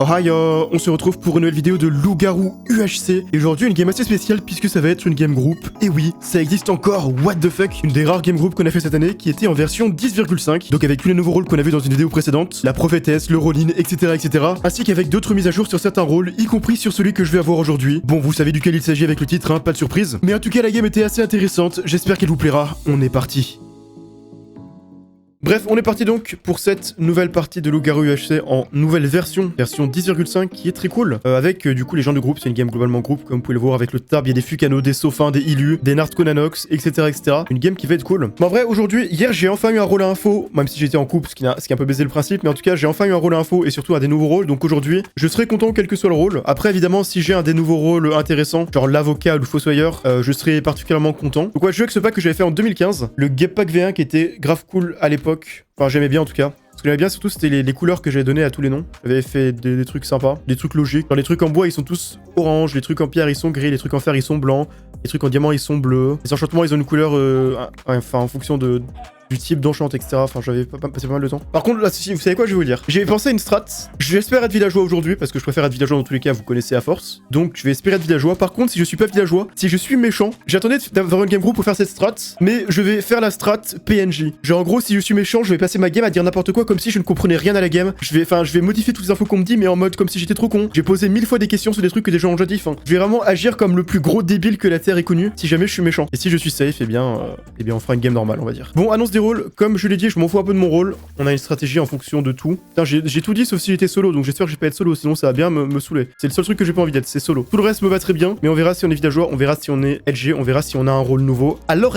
Ohio, on se retrouve pour une nouvelle vidéo de Loup-Garou UHC. Et aujourd'hui, une game assez spéciale puisque ça va être une game group. Et oui, ça existe encore, what the fuck, une des rares game group qu'on a fait cette année qui était en version 10,5. Donc avec tous les nouveaux rôles qu'on a vu dans une vidéo précédente, la prophétesse, le roll-in, etc. Ainsi qu'avec d'autres mises à jour sur certains rôles, y compris sur celui que je vais avoir aujourd'hui. Bon, vous savez duquel il s'agit avec le titre, hein, pas de surprise. Mais en tout cas, la game était assez intéressante, j'espère qu'elle vous plaira. On est parti. Bref, on est parti donc pour cette nouvelle partie de Loup-Garou UHC en nouvelle version 10,5 qui est très cool. Avec du coup les gens du groupe, c'est une game globalement groupe comme vous pouvez le voir avec le Tarb, il y a des Fukano, des Sofins, des Ilu, des Nardkonanox, etc. Une game qui va être cool. Mais en vrai, aujourd'hui, hier j'ai enfin eu un rôle à info, même si j'étais en couple, ce qui a un peu baisé le principe, mais en tout cas j'ai enfin eu un rôle à info et surtout un des nouveaux rôles, donc aujourd'hui je serai content quel que soit le rôle. Après évidemment si j'ai un des nouveaux rôles intéressants, genre l'avocat ou le fossoyeur, je serai particulièrement content. Donc ouais, je joue avec ce pack que j'avais fait en 2015, le Gap Pack V1 qui était grave cool à l'époque. Enfin, j'aimais bien en tout cas. Ce que j'aimais bien surtout, c'était les couleurs que j'avais données à tous les noms. J'avais fait des trucs sympas, des trucs logiques. Genre les trucs en bois, ils sont tous orange, les trucs en pierre, ils sont gris, les trucs en fer, ils sont blancs, les trucs en diamant, ils sont bleus. Les enchantements, ils ont une couleur, enfin, en fonction du type d'enchant, etc. Enfin, j'avais passé pas mal de temps. Par contre, là, si, vous savez quoi, je vais vous le dire. J'ai pensé à une strat. J'espère être villageois aujourd'hui, parce que je préfère être villageois dans tous les cas, vous connaissez à force. Donc, je vais espérer être villageois. Par contre, si je suis pas villageois, si je suis méchant, j'attendais d'avoir une game group pour faire cette strat, mais je vais faire la strat PNJ. Genre, en gros, si je suis méchant, je vais passer ma game à dire n'importe quoi, comme si je ne comprenais rien à la game. Je vais modifier toutes les infos qu'on me dit, mais en mode comme si j'étais trop con. J'ai posé 1000 fois des questions sur des trucs que des gens ont déjà dit. Enfin, je vais vraiment agir comme le plus gros débile que la Terre ait connu, si jamais je suis méchant. Et si je suis safe, eh bien, on fera une game normale, on va dire. Bon, annonce des rôles, comme je l'ai dit, je m'en fous un peu de mon rôle. On a une stratégie en fonction de tout. Putain, j'ai tout dit sauf si j'étais solo, donc j'espère que je vais pas être solo, sinon ça va bien me saouler. C'est le seul truc que j'ai pas envie d'être, c'est solo. Tout le reste me va très bien, mais on verra si on est villageois, on verra si on est LG, on verra si on a un rôle nouveau. Alors.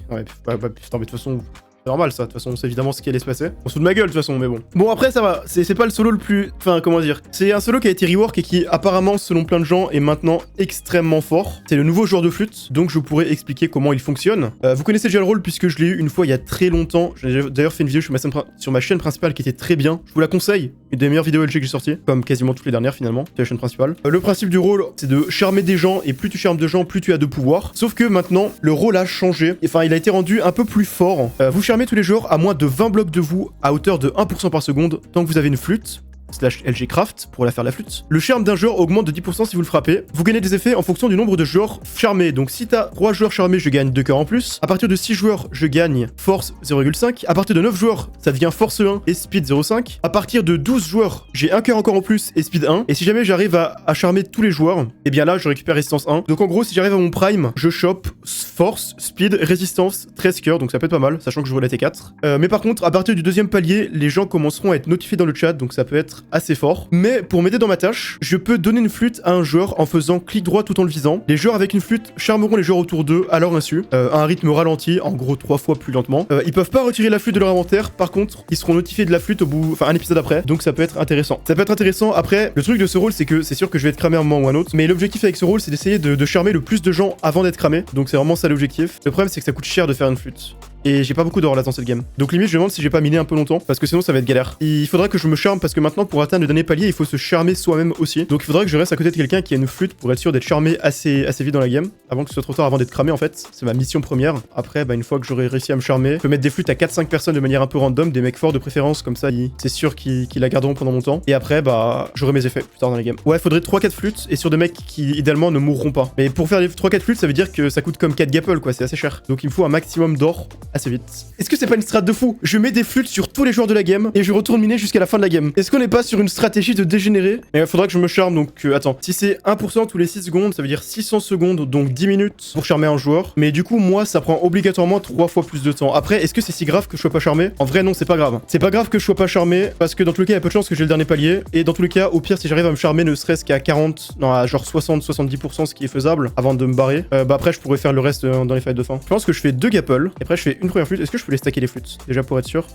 Ouais, putain, mais de toute façon... C'est normal ça, de toute façon, on sait évidemment ce qui allait se passer. On se fout de ma gueule de toute façon, mais bon. Bon après ça va, c'est pas le solo le plus... Enfin comment dire, c'est un solo qui a été rework et qui apparemment selon plein de gens est maintenant extrêmement fort. C'est le nouveau joueur de flûte, donc je pourrais expliquer comment il fonctionne. Vous connaissez déjà le rôle puisque je l'ai eu une fois il y a très longtemps. J'ai d'ailleurs fait une vidéo sur ma chaîne principale qui était très bien. Je vous la conseille, une des meilleures vidéos LG que j'ai sorties, comme quasiment toutes les dernières finalement, c'est la chaîne principale. Le principe du rôle, c'est de charmer des gens et plus tu charmes de gens, plus tu as de pouvoir. Sauf que maintenant, le rôle a changé. Enfin, il a été rendu un peu plus fort. Vous charmez tous les joueurs à moins de 20 blocs de vous à hauteur de 1% par seconde tant que vous avez une flûte. /LG Craft pour la faire la flûte. Le charme d'un joueur augmente de 10% si vous le frappez. Vous gagnez des effets en fonction du nombre de joueurs charmés. Donc si t'as 3 joueurs charmés, je gagne 2 cœurs en plus. À partir de 6 joueurs, je gagne Force 0,5. À partir de 9 joueurs, ça devient Force 1 et Speed 0,5. À partir de 12 joueurs, j'ai 1 cœur encore en plus et Speed 1. Et si jamais j'arrive à charmer tous les joueurs, et bien là, je récupère Résistance 1. Donc en gros, si j'arrive à mon prime, je chope Force, Speed, Résistance, 13 cœurs. Donc ça peut être pas mal, sachant que je joue la T4. Mais par contre, à partir du deuxième palier, les gens commenceront à être notifiés dans le chat. Donc ça peut être assez fort. Mais pour m'aider dans ma tâche, je peux donner une flûte à un joueur en faisant clic droit tout en le visant. Les joueurs avec une flûte charmeront les joueurs autour d'eux à leur insu, à un rythme ralenti, en gros 3 fois plus lentement. Ils peuvent pas retirer la flûte de leur inventaire, par contre, ils seront notifiés de la flûte au bout, enfin un épisode après, donc ça peut être intéressant. Ça peut être intéressant, après, le truc de ce rôle, c'est que c'est sûr que je vais être cramé à un moment ou un autre, mais l'objectif avec ce rôle, c'est d'essayer de charmer le plus de gens avant d'être cramé, donc c'est vraiment ça l'objectif. Le problème, c'est que ça coûte cher de faire une flûte. Et j'ai pas beaucoup d'or là dans cette game. Donc limite je me demande si j'ai pas miné un peu longtemps, parce que sinon ça va être galère. Il faudra que je me charme, parce que maintenant pour atteindre le dernier palier, il faut se charmer soi-même aussi. Donc il faudra que je reste à côté de quelqu'un qui a une flûte pour être sûr d'être charmé assez vite dans la game, avant que ce soit trop tard, avant d'être cramé en fait. C'est ma mission première. Après bah une fois que j'aurai réussi à me charmer, je peux mettre des flûtes à 4-5 personnes de manière un peu random, des mecs forts de préférence, comme ça c'est sûr qu'ils la garderont pendant longtemps. Et après bah j'aurai mes effets plus tard dans la game. Ouais, faudrait 3-4 flûtes et sur des mecs qui idéalement ne mourront pas. Mais pour faire les 3-4 flûtes, ça veut dire que ça coûte comme 4 gapples quoi, c'est assez cher. Donc il me faut un maximum d'or assez vite. Est-ce que c'est pas une strat de fou? Je mets des flûtes sur tous les joueurs de la game et je retourne miner jusqu'à la fin de la game. Est-ce qu'on n'est pas sur une stratégie de dégénéré? Et il faudra que je me charme, donc attends. Si c'est 1% tous les 6 secondes, ça veut dire 600 secondes, donc 10 minutes pour charmer un joueur. Mais du coup, moi, ça prend obligatoirement 3 fois plus de temps. Après, est-ce que c'est si grave que je sois pas charmé? En vrai, non, c'est pas grave. C'est pas grave que je sois pas charmé, parce que dans tous les cas, il y a peu de chance que j'ai le dernier palier. Et dans tous les cas, au pire, si j'arrive à me charmer ne serait-ce qu'à 40, non, à genre 60-70%, ce qui est faisable, avant de me barrer, bah après, je pourrais faire le reste dans les fights de fin. Je pense que je fais 2 gapples, et après, je fais une première flûte. Est-ce que je peux les stacker les flûtes? Déjà pour être sûr.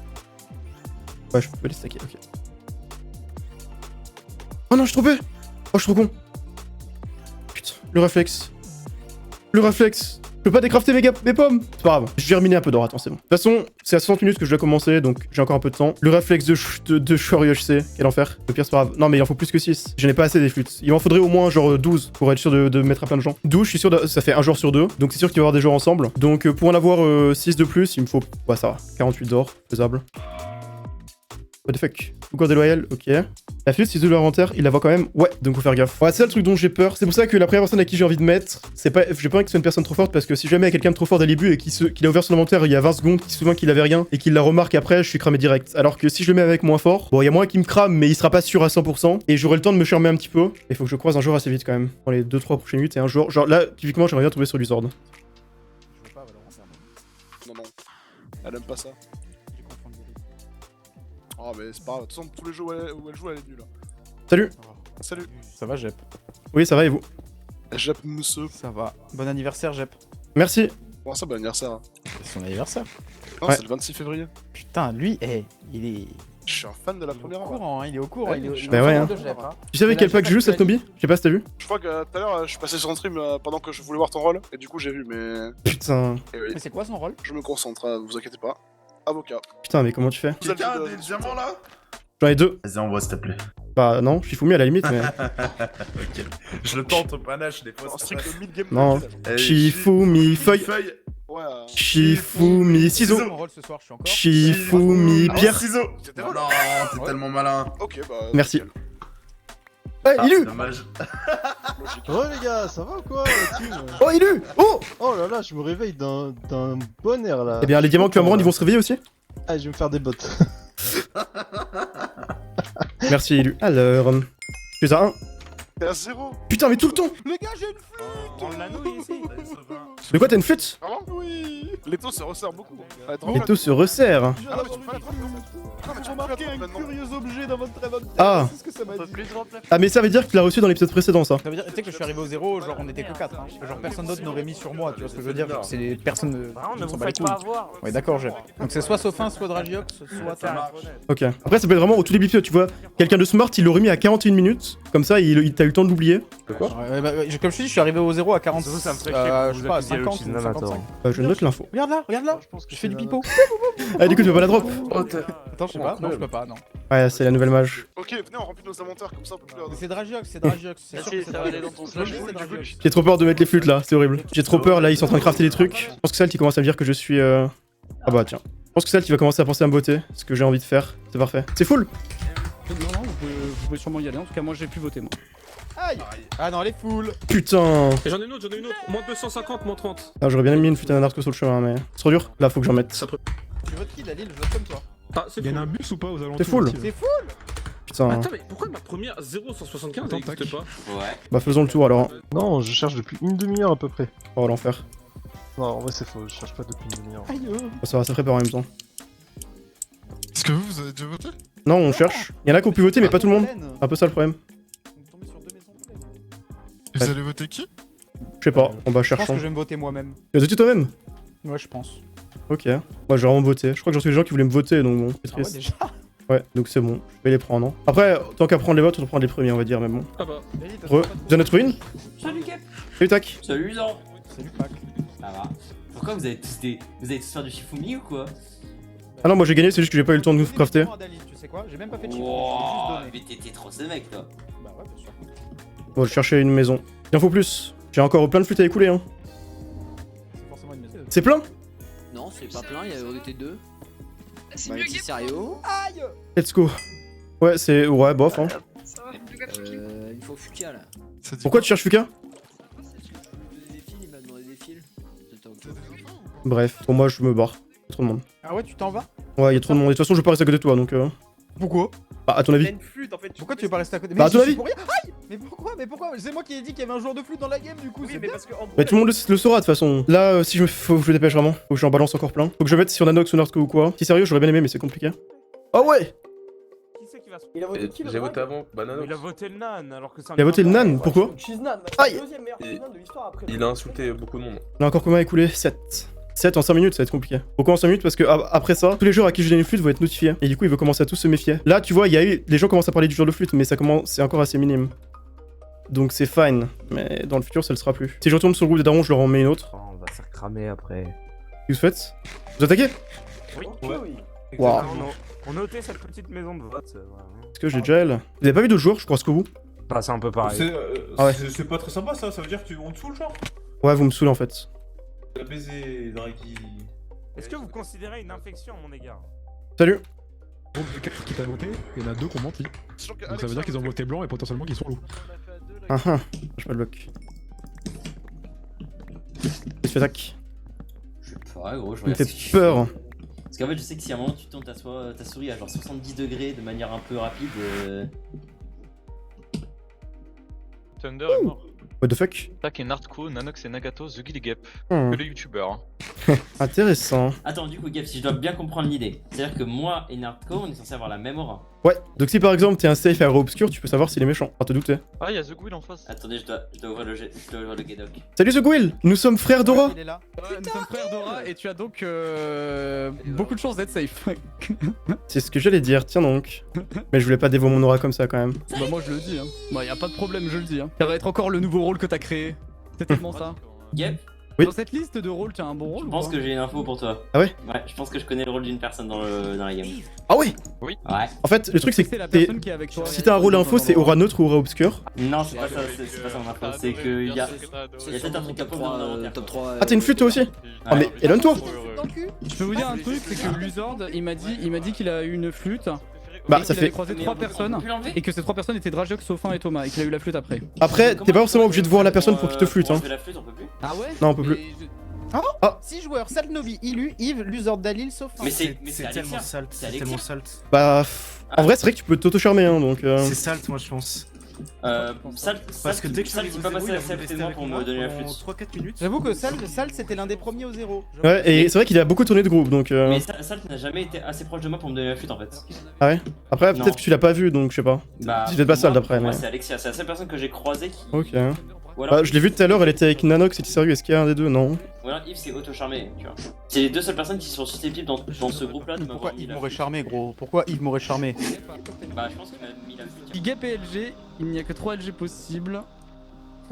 Ouais, je peux les stacker, ok. Oh non, je suis trop peu. Oh, je suis trop con. Putain, le réflexe. Le réflexe. Je peux pas décrafter mes pommes. C'est pas grave. Je vais reminer un peu d'or, attends, c'est bon. De toute façon, c'est à 60 minutes que je dois commencer, donc j'ai encore un peu de temps. Le réflexe de Shori HC, quel enfer. Le pire, c'est pas grave. Non, mais il en faut plus que 6. Je n'ai pas assez des flûtes. Il m'en faudrait au moins genre 12 pour être sûr de mettre à plein de gens. 12, je suis sûr, ça fait un joueur sur 2. Donc c'est sûr qu'il va y avoir des joueurs ensemble. Donc pour en avoir 6 de plus, il me faut... Ouais, ça va. 48 d'or, faisable. What the fuck. Encore déloyal, ok. La flûte, si tu l'inventaire, il la voit quand même. Ouais, donc faut faire gaffe. Ouais, c'est le truc dont j'ai peur. C'est pour ça que la première personne à qui j'ai envie de mettre, c'est pas. J'ai pas envie que ce soit une personne trop forte parce que si jamais il y a quelqu'un de trop fort dès le début et qu'il a ouvert son inventaire il y a 20 secondes, qui se souvient qu'il avait rien et qu'il la remarque après, je suis cramé direct. Alors que si je le mets avec moins fort, bon, il y a moins qui me crame, mais il sera pas sûr à 100% et j'aurai le temps de me charmer un petit peu. Il faut que je croise un joueur assez vite quand même. Dans les 2-3 prochaines minutes et un jour. Genre là, typiquement, j'aimerais bien tomber sur du Zord. Je veux pas Valorant, c'est un bon. Non, non. Elle aime pas ça. J'ai confondu les deux. Oh, mais c'est pas grave. De toute façon, tous les jeux où elle joue, elle est nulle. Salut. Salut. Ça va, Jep? Oui, ça va et vous? Jep Mousseux. Ça va. Bon anniversaire, Jep. Merci. Comment ça, bon anniversaire hein. C'est son anniversaire. Non, Ouais. c'est le 26 février. Putain, lui, il est. Je suis un fan de la Il est première au heure. courant, hein, il est au courant. Ouais, Il est au je suis Bah ouais, hein. de Jep, hein. Tu sais avec quel pack je joue cette Nobi? Je sais pas si t'as vu. Je crois que tout à l'heure, je suis passé sur un stream pendant que je voulais voir ton rôle. Et du coup, j'ai vu, mais. Putain. Eh oui, Mais c'est quoi son rôle? je me concentre, vous inquiétez pas. Avocat. Putain, mais comment tu fais? Quelqu'un a des diamants là? J'en ai 2. Vas-y, envoie s'il te plaît. Bah non, je suis Shifumi à la limite, mais. Ok. Je le tente au panache des fois. Un ça streak passe. de 1000 games. Non. Eh, Shifumi feuille. Feuille. Ouais. Shifumi ciseaux. Mon rôle ce soir, je suis encore. Shifumi Ah, pierre. ciseaux. C'était Non, drôle. t'es tellement malin. Ok, bah. Merci. nickel. Eh, Ah, Ilu. dommage. Logique. Ouais les gars, ça va ou quoi la team Oh, Ilu. Oh. Oh là là, je me réveille d'un bon air là. Eh bien, les diamants que tu vas me rendre, ils vont se réveiller aussi? Ah, je vais me faire des bottes. Merci, Ilu. Alors. Tu es à 1. T'es à 0. Putain, mais tout le temps. Les gars, j'ai une flûte! On l'a noué ici. De quoi t'as une flûte? Vraiment? Oui. Les taux se resserrent beaucoup. Attends, Les taux se resserrent. Ah, mais tu peux pas la prendre, en fait. Ah, mais tu peux pas la prendre maintenant. curieux objet dans votre inventaire. Ah. C'est ce que ça m'a dit. Ah, mais ça veut dire que tu l'as reçu dans l'épisode précédent, ça. Ça veut dire, tu sais que je suis arrivé au zéro, genre on était que 4, hein. Genre personne d'autre n'aurait mis sur moi, tu vois ce que je veux dire? C'est les personnes. Vraiment, ne s'en vous bat les faites pas couilles. avoir. Ouais, d'accord, Jep. Donc c'est soit Sophin, soit Dragiox, soit Tara. Ok. Après, ça peut être vraiment au tout début, tu vois. Quelqu'un de smart, il l'aurait mis à 41 minutes. Comme ça, t'as eu le temps de l'oublier. Comme je te dis, je suis arrivé au zéro à 40. Ça me ferait chier que je vous sais pas, à accusiez 50 le ou 55. Je note l'info. Regarde là, regarde là. Je pense que Je fais du c'est pipeau. Ah, du coup, tu peux pas la drop. Attends, je sais pas. Non, je peux pas, non. Ouais, c'est la nouvelle mage. Ok, venez, on remplit nos inventaires comme ça on peut plus Mais c'est Dragiox, c'est Dragiox. C'est sûr que c'est ça va aller Dragiox. dans ton Je le dis, slot. c'est Dragiox. J'ai trop peur de mettre les flûtes là, c'est horrible. J'ai trop peur, là, ils sont en train de crafter des trucs. Je pense que Salt, il commence à me dire que je suis. Ah bah tiens. Je pense que Salt, il va commencer à penser à me botter. Ce que j'ai envie de faire. C'est parfait. C'est full. Non, non, vous pouvez sûrement y aller. En tout cas, moi j'ai pu voter. Moi. Aïe. Ah non, elle est full. Putain. Et j'en ai une autre, moins 250, moins 30. Ah, j'aurais bien mis une flûte à narco sur le chemin, mais. C'est trop dur. Là, faut que j'en mette. Ça te... Tu votes qui, Dalil? Je vote comme toi. Ah, c'est Il y en a full. un bus ou pas aux alentours C'est full. C'est full. Putain. Attends, mais pourquoi ma première 0,175 Attends, n'existe tac. pas? Bah, faisons le tour alors. Non, je cherche depuis une demi-heure à peu près. Oh, l'enfer. Non, en vrai c'est faux, je cherche pas depuis une demi-heure. Aïe. Ça va, ça ferait peur en même temps. Est-ce que vous avez déjà voté? Non, on cherche. Il y en a qui ont pu voter, mais pas tout le monde. C'est un peu ça le problème. On est tombé sur deux maisons pleines. Et Ouais. vous allez voter qui? Je sais pas. On va Je pense chercher. que je vais me voter moi-même. Tu as voté toi-même? Ouais, je pense. Ok. Moi, j'ai vraiment voté. Je crois que j'ai reçu des gens qui voulaient me voter, donc bon, c'est Ah ouais, triste. déjà. Ouais, donc c'est bon. Je vais les prendre. Hein. Après, tant qu'à prendre les votes, on prend les premiers, on va dire, mais bon. Ah bah. Vas-y, t'as Re, pas de- vous en êtes une? Salut Cap. Salut, tac. Salut Zan. Salut, Pac. Ça va. Pourquoi vous allez tous faire du Shifumi ou quoi? Ah non, moi j'ai gagné, c'est juste que j'ai pas eu le temps de nous crafter. Dalil, tu sais quoi? J'ai même pas fait de chiffre. Wow, Je l'ai juste mais t'es trop ce mec toi. donné. Bah ouais, bien sûr. Bon, je cherchais une maison. Il en faut plus. J'ai encore plein de flûtes à écouler, hein. C'est forcément une maison. C'est plein? Non, c'est pas plein, on était deux. C'est Bah, mieux c'est que sérieux. Aïe. Let's go. Ouais, c'est. Ouais, bof, hein. ça va, le gars tranquille. Il faut Fuka là. Ça dit Pourquoi tu cherches Fuka? Des fils, il m'a demandé des fils. J'étais en T'as des enfants ou pas? Bref, pour moi, je me barre. Y a trop de monde. Ah ouais, tu t'en vas? Ouais, y a trop de monde. Et de toute façon, je vais pas rester à côté de toi, donc. Pourquoi? Bah, à ton avis. Pourquoi tu veux pas rester à côté? Bah, à Mais ton j'y suis avis. pour rien. Aïe. Mais pourquoi? C'est moi qui ai dit qu'il y avait un joueur de flûte dans la game du coup. C'est bien. Mais tout le monde le saura de toute façon. Là, si faut que je me dépêche vraiment. Faut que j'en balance encore plein. Faut que je mette sur Nanox ou Nardco ou quoi. Si sérieux, j'aurais bien aimé, mais c'est compliqué. Ah ouais! Qui c'est qui va se... Il a voté qui? J'ai voté avant Banana. Il a voté le nan alors que ça. Il a voté le nan, pourquoi? Aïe! Il a insulté beaucoup de monde. On a encore combien à écouler? 7. 7 en 5 minutes, ça va être compliqué. Pourquoi en 5 minutes? Parce que après ça, tous les joueurs à qui je donne une flûte vont être notifiés. Et du coup, ils vont commencer à tous se méfier. Là, tu vois, il y a eu. Les gens commencent à parler du joueur de flûte, mais c'est encore assez minime. Donc c'est fine. Mais dans le futur, ça le sera plus. Si je retourne sur le groupe des darons, je leur en mets une autre. On va se faire cramer après. Qu'est-ce que vous faites? Vous attaquez? Oui. Waouh. On a ôté cette petite maison de vote. Est-ce que j'ai déjà elle? Vous avez pas vu d'autres joueurs, je crois, ce que vous? Bah, c'est un peu pareil. Ah ouais. C'est pas très sympa ça, ça veut dire que tu on te saoule genre. Ouais, vous me saoulez en fait. T'as baisé Draghi. Est-ce que vous considérez une infection à mon égard? Salut. groupe de 4 qui t'a voté, il y en a 2 qui ont menti. Donc ça veut dire qu'ils ont voté blanc et potentiellement qu'ils sont loups. Ah ah, je pas le bloc. Je fais tac. Je sais pas, gros, je Il me regarde fait ce que peur. Parce qu'en fait, je sais que si à un moment tu tournes ta souris à genre 70 degrés de manière un peu rapide. Thunder est mort. What the fuck? Tac et Nardco, Nanox et Nagato, The Gilly Gap. Hmm. Que les youtubeurs. Intéressant. Attends, du coup, Gap, si je dois bien comprendre l'idée, c'est-à-dire que moi et Nardco, on est censé avoir la même aura. Ouais, donc si par exemple t'es un safe à obscur, tu peux savoir s'il est méchant, pas te douter. Ah, y'a The Gwill en face. Attendez, je dois ouvrir le Gadoc. Salut The Gwill, nous sommes frères Dora. Il est là. Ouais, nous sommes frères Dora et tu as donc beaucoup de chances d'être safe. C'est ce que j'allais dire, tiens donc. Mais je voulais pas dévoiler mon aura comme ça quand même. Bah moi je le dis, hein. Bah y a pas de problème, je le dis. Hein. Ça va être encore le nouveau rôle que t'as créé. C'est tellement ça. Gap, Oui. Dans cette liste de rôles, tu as un bon rôle je ou pense pas que j'ai une info pour toi. Ah ouais? Ouais, je pense que je connais le rôle d'une personne dans la game. Ah ouais? Ouais. En fait, le truc c'est C'est que la t'es- personne qui est avec toi. si t'as un rôle info, c'est aura neutre ou aura obscur. Non, c'est pas ça, c'est pas ça mon info. C'est que y a peut-être un truc un peu dans l'inventaire. top 3. Ah t'as une flûte toi aussi? Ah mais éloigne-toi. Je peux vous dire un truc, c'est que Luzord, il m'a dit qu'il a eu une flûte. Bah et ça qu'il avait fait... croisé 3 personnes. Et que ces 3 personnes étaient Drajok, Sophin et Thomas. Et qu'il a eu la flûte après. Après, t'es pas forcément obligé de voir la personne pour qu'il te flûte hein. La flûte, on peut plus. Ah ouais? Non, on peut plus. Ah. 6 joueurs, Salnobi, Ilu, Yves, Luzord, Dalil, Sophin. Mais c'est tellement Alexia. salt, C'est c'est tellement Alexia. salt. Bah... En vrai c'est vrai que tu peux t'auto-charmer hein donc... C'est salt, moi je pense. Parce que dès que je suis Salt, arrivé il au pas zéro, passé il a assez resté rapidement avec pour moi me donner la pendant flûte. 3-4 minutes. J'avoue que Salt c'était l'un des premiers au 0. Ouais, et c'est vrai qu'il a beaucoup tourné de groupe donc... Mais Salt n'a jamais été assez proche de moi pour me donner la flûte en fait. Ah ouais? Après Non. peut-être que tu l'as pas vu donc je sais pas. Bah, C'est peut-être pas Salt après Moi mais... c'est Alexia, c'est la seule personne que j'ai croisée qui. Ok. Ou alors, Bah je l'ai vu tout à l'heure, elle était avec Nanox et Tissaru, est-ce qu'il y a un des deux? Non. ou alors Yves c'est auto-charmé, tu vois. C'est les deux seules personnes qui sont susceptibles dans ce groupe-là de Pourquoi m'avoir mis Yves la m'aurait flûte. charmé, gros? Pourquoi Yves m'aurait charmé? Bah, je pense qu'il m'a mis la flûte. Gap et LG, il n'y a que 3 LG possibles.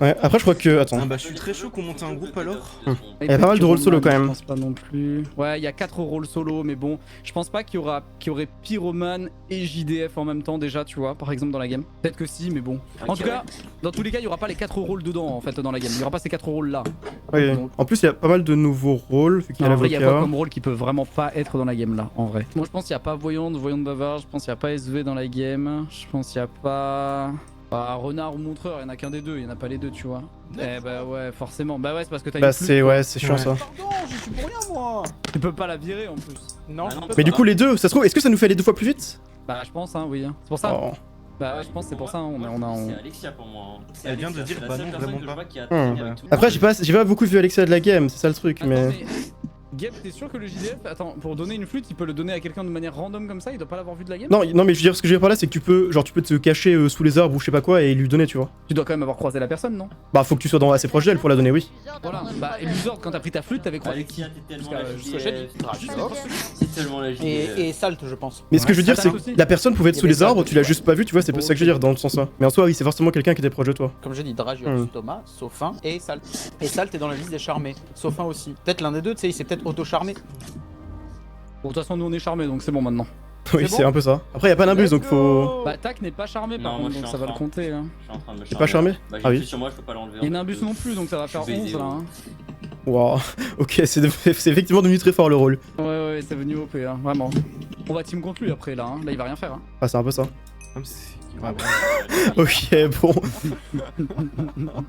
Ouais, après je crois que... Attends. Ah bah je suis très chaud qu'on monte un groupe alors. Il y a pas mal de rôles solo quand Je même. pense pas non plus. Ouais, il y a 4 rôles solo, mais bon, je pense pas qu'il y aurait Pyroman et JDF en même temps déjà, tu vois, par exemple dans la game. Peut-être que si, mais bon. En Ok, tout cas, dans tous les cas, il y aura pas les 4 rôles dedans en fait dans la game. Il y aura pas ces 4 rôles là. Ouais. En plus il y a pas mal de nouveaux rôles, vu qu'il y a En vrai, il y a quoi l'avocat. comme rôle qui peut vraiment pas être dans la game là, en vrai? Moi, je pense qu'il y a pas Voyante bavard, je pense qu'il y a pas SV dans la game, je pense qu'il y a pas. Bah, renard ou montreur, il y en a qu'un des deux, il y en a pas les deux, tu vois. Eh bah ouais, forcément. Bah ouais, c'est parce que t'as Bah une flûte, c'est... quoi. Ouais, c'est chiant ça. Pardon, je suis pour rien moi. Tu peux pas la virer en plus. Non, Ah non, je peux Mais pas. du coup les deux, ça se trouve, est-ce que ça nous fait aller 2 fois plus vite? Bah je pense hein, oui. C'est pour ça. Oh. Bah ouais, je pense que c'est pour ça, on C'est Alexia pour moi. hein. C'est Elle vient de Alexia, dire, c'est la bah seule non, personne vraiment que je pas. vois qui a traîné avec tout le Après monde. j'ai pas beaucoup vu Alexia de la game, c'est ça le truc, Attends, mais... Gap, t'es sûr que le JDF, attends, pour donner une flûte, il peut le donner à quelqu'un de manière random comme ça, il doit pas l'avoir vu de la game? Non, non mais je veux dire, ce que je veux dire par là, c'est que tu peux te cacher sous les arbres ou je sais pas quoi et lui donner, tu vois. Tu dois quand même avoir croisé la personne, non? Bah faut que tu sois assez proche d'elle pour la donner, oui. Voilà, bah et Luzord, quand t'as pris ta flûte, t'avais croisé qui? Alexia, t'es tellement Parce la que, JDF. C'est tellement la JDF. Et Salt, je pense. Mais ce que je veux dire, ça c'est aussi. que la personne pouvait être Il y sous avait les ça, arbres, tu l'as ouais. juste pas vu, tu vois, c'est ça que je veux dire dans le sens là. Mais en soi, oui, c'est forcément quelqu'un qui était proche de toi. Comme j'ai dit, Dragios, Hmm. Thomas, Sophin et Salt. Et Salt est dans la liste des charmés. Sophin aussi. Peut-être l'un des deux, tu sais, il s'est peut-être auto-charmé. Bon, de toute façon, nous on est charmés, donc c'est bon maintenant. Oui, C'est c'est bon un peu ça. Après, y a pas d'imbus donc faut. Bah, Tac n'est pas charmé par Non, moi, contre, je donc suis ça va en le train. compter. Hein. Je suis en train de me T'es pas charmé? Bah, j'ai Ah une oui. flûte sur moi, je peux pas l'enlever. Il y a en un fait. bus non plus, donc ça va faire Je vais 11 aider, là. Hein. Waouh. Ok, c'est effectivement devenu très fort le rôle. Ouais, c'est venu OP, hein, vraiment. On va team contre lui après là, hein. Là il va rien faire. Hein. Ah, c'est un peu ça. Comme si- Ok, bon.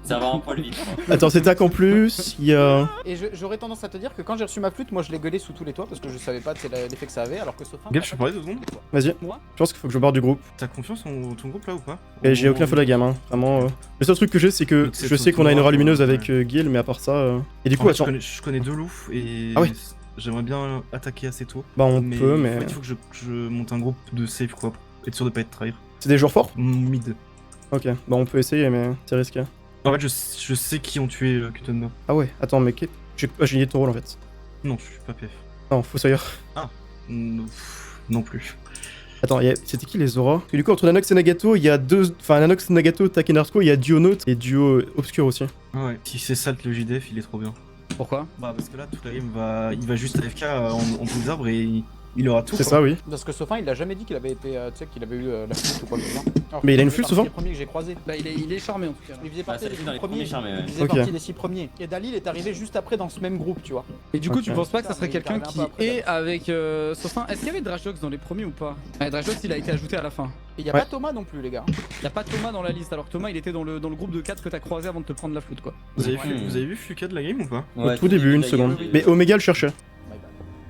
Ça va un poil vite. Attends, c'est tac en plus, il y a. Et j'aurais tendance à te dire que quand j'ai reçu ma flûte, moi je l'ai gueulé sous tous les toits parce que je savais pas l'effet que ça avait, alors que Sophin. Gab, je peux parler 2 secondes? Vas-y. Moi Je pense qu'il faut que je barre du groupe. T'as confiance en ton groupe là ou pas? Et j'ai aucun feu de la gamme, hein. Vraiment. Le seul truc que j'ai, c'est que Donc, c'est je sais tout qu'on a une aura noir, lumineuse ouais. avec Gil, mais à part ça. Et du En coup, fait, attends. je connais 2 loups et Ah oui. j'aimerais bien attaquer assez tôt. Bah, on peut, en mais. fait, il faut que je monte un groupe de safe quoi, pour être sûr de pas être trahir. C'est des joueurs forts? Mid. Ok, bah on peut essayer, mais c'est risqué. En fait, je sais qui ont tué Kutenma. Ah ouais, attends, mais j'ai une idée de ton rôle en fait. Non, je suis pas PF. Non, Fossoyeur. Non plus. Attends, c'était qui les auras? Parce que du coup, entre Nanox et Nagato, il y a deux. Enfin, Nanox, Nagato, Tak et Narco, il y a Duo Note et Duo Obscur aussi. Ah ouais. Si c'est Salt le JDF, il est trop bien. Pourquoi? Bah, parce que là, toute la game il va juste AFK en bout des arbres et Il aura tout. C'est ça, oui. Parce que Sophin, il a jamais dit qu'il avait été, tu sais, qu'il avait eu la flûte ou quoi que ce soit. Alors, Mais il a une faisait flûte, partie Sophin des premiers que j'ai croisés. Bah, il est charmé en tout cas. Là. Il faisait partie ça des fait dans les 6 premiers. premiers charmés, ouais. Il faisait Ok. partie des 6 premiers. Et Dalil est arrivé juste après dans ce même groupe, tu vois. Et du coup, Ok. tu penses pas que ça serait Il est quelqu'un arrivé un qui peu après, est avec Sophin? Est-ce qu'il y avait Drashdox dans les premiers ou pas? Ouais, Drashdox il a été ajouté à la fin. Et il y a Ouais. pas Thomas non plus, les gars. Y a pas Thomas dans la liste, alors que Thomas il était dans le groupe de 4 que t'as croisé avant de te prendre la flûte quoi. Vous avez vu Fuka de la game ou pas? Au tout début, une seconde. Mais Omega le cherchait.